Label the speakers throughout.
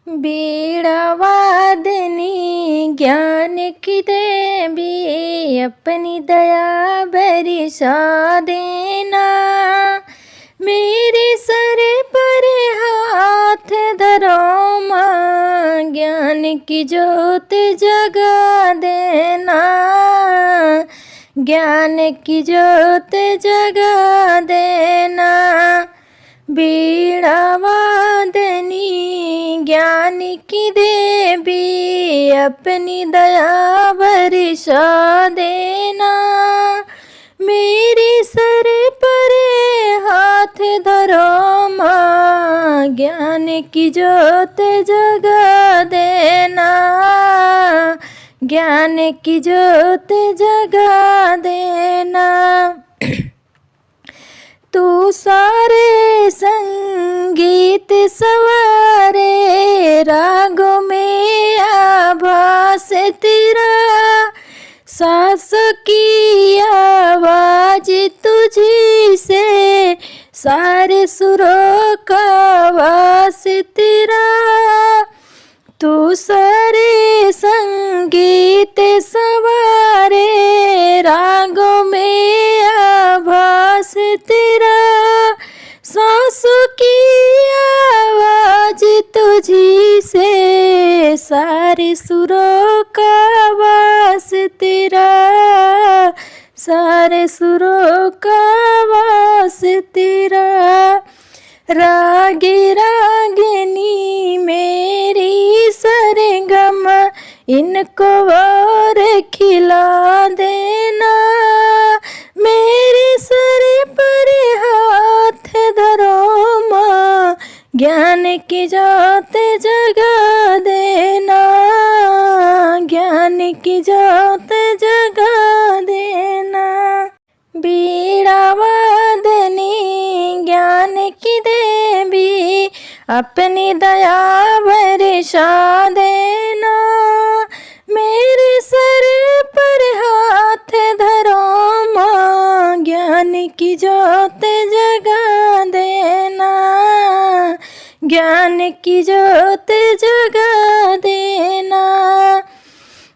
Speaker 1: बीड़ा वादनी ज्ञान की देवी, अपनी दया बरसा देना। मेरे सर पर हाथ धरो माँ, ज्ञान की ज्योत जगा देना। ज्ञान की ज्योत जगा देना। बीड़ा वादनी ज्ञान की देवी, अपनी दया बरसा देना। मेरे सर पर हाथ धरो माँ, ज्ञान की ज्योत जगा देना। ज्ञान की ज्योत जगा देना। तू सारे संगीत सवारे, रागों में आभास तेरा। सांसों की आवाज तुझी से, सारे सुरों का वास तेरा। तू सारे संगीत सवारे, रागों में आभास तेरा। सांसों की आवाज तुझी से, सारे सुरों का वास तेरा। सारे सुरों का वास तेरा। रागे रागिनी मेरी सरगम, इनको और खिला देना। मेरे सर पर हाथ धरो माँ, ज्ञान की ज्योत जगा देना। ज्ञान की ज्योत जगा देना। बीड़ा वादनी ज्ञान की देवी, अपनी दया बरसा देना। मेरे सर पर हाथ धरो माँ, ज्ञान की ज्योत जगा देना। ज्ञान की ज्योत जगा देना।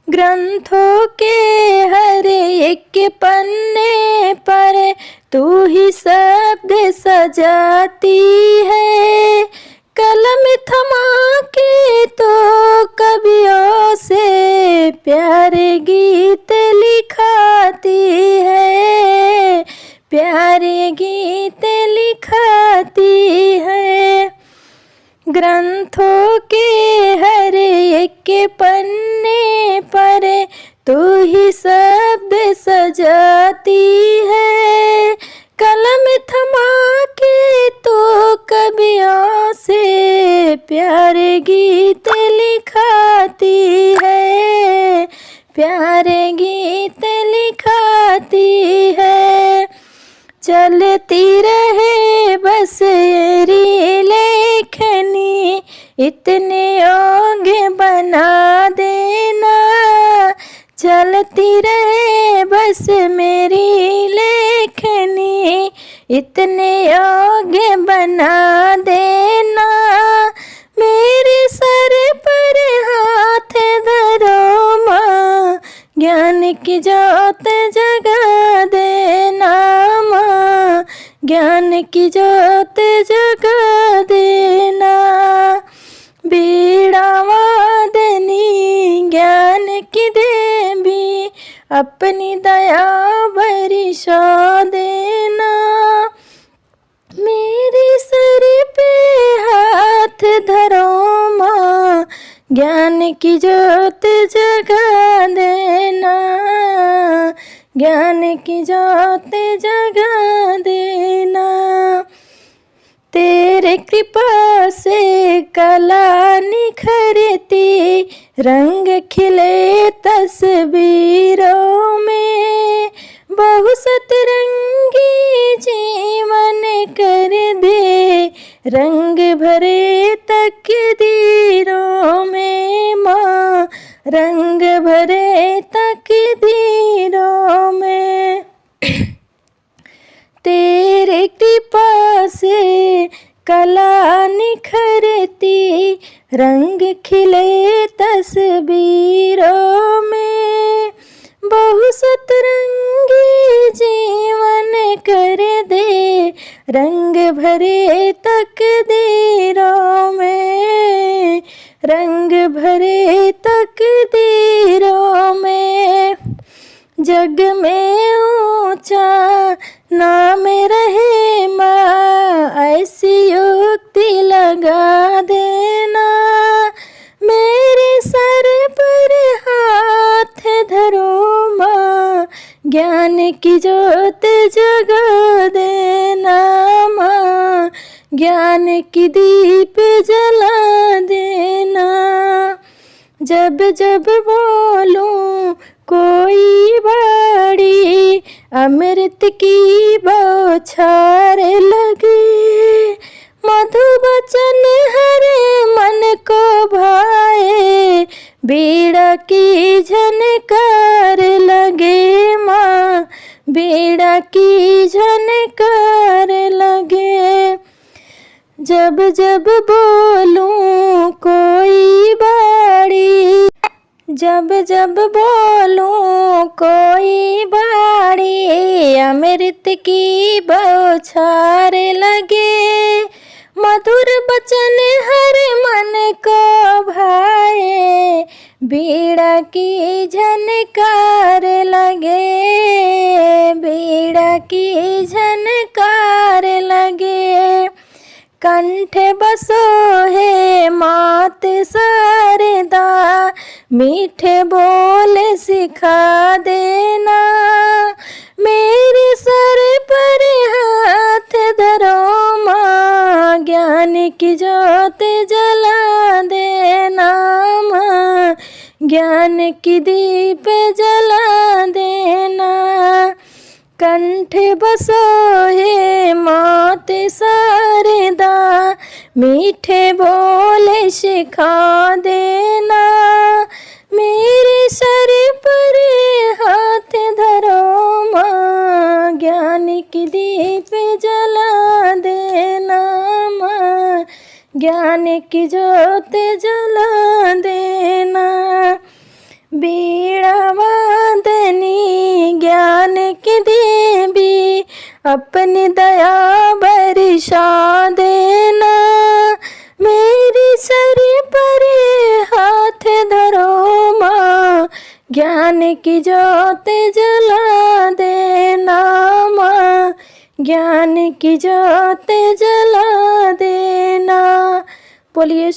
Speaker 1: ग्रंथों के हर एक पन्ने पर तू ही शब्द सजाती है। कलम थमा के तो कवियों से प्यारे गीत लिखाती है। प्यारे गीत लिखाती है। ग्रंथों के हर एक पन्ने पर तू ही शब्द सजाती है। कलम थमा के तो कवियों से प्यारे गीत लिखाती है। प्यारे गीत लिखाती है। चलती रहे बस येरी लेखनी, इतने योग्य बना देना। चलती रहे बस मेरी लेखनी, इतने योग्य बना देना। मेरे सर पर हाथ धरो माँ, ज्ञान की ज्योत जगा देना माँ। ज्ञान की ज्योत जगा देना। बीड़ा वादनी ज्ञान की देवी, अपनी दया बरसा देना। मेरे सर पे हाथ धरो माँ, ज्ञान की ज्योत जगा देना। ज्ञान की ज्योत जगा देना। तेरे कृपा से कला निखरती, रंग खिले तस्वीरों में। बहु सतरंगी जीवन कर दे, रंग भरे तकदीरों में माँ। रंग भरे तकदीरों में। तेरे कृपा से कला निखरती, रंग खिले तस्वीरों में, बहु सतरंगी जीवन कर दे, रंग भरे तकदीरों में, रंग भरे तकदीरों में। जग में ऊंचा नाम रहे माँ, ऐसी युक्ति लगा देना, मेरे सर पर हाथ धरो माँ, ज्ञान की ज्योत जगा देना माँ, ज्ञान की दीप जला देना। जब जब बोलूं कोई बाड़ी, अमृत की बौछार लगे, मधु बचन हरे मन को भाए, बीड़ा की झनकार लगे माँ, बीड़ा की झनकार लगे। जब जब बोलूं कोई बाड़ी, जब जब बोलूं कोई बाड़ी, अमृत की बौछार लगे, मधुर बचन हर मन को भाए, बीड़ा की झनकार लगे, बीड़ा की झनकार लगे। कंठ बसो है मात शारदा, मीठे बोल सिखा देना, मेरे सर पर हाथ धरो माँ, ज्ञान की ज्योत जला देना माँ, ज्ञान की दीप जला देना। कंठ बसो है मात शारदा, मीठे बोले सिखा देना, मेरे सर पर हाथ धरो माँ, ज्ञान की दीप जला देना माँ, ज्ञान की ज्योत जला देना। बीड़ा वादनी ज्ञान की देवी, अपनी दया बरसा देना, मेरी सर पर हाथ धरो माँ, ज्ञान की ज्योत जला देना माँ, ज्ञान की ज्योत जला देना। बोलिए।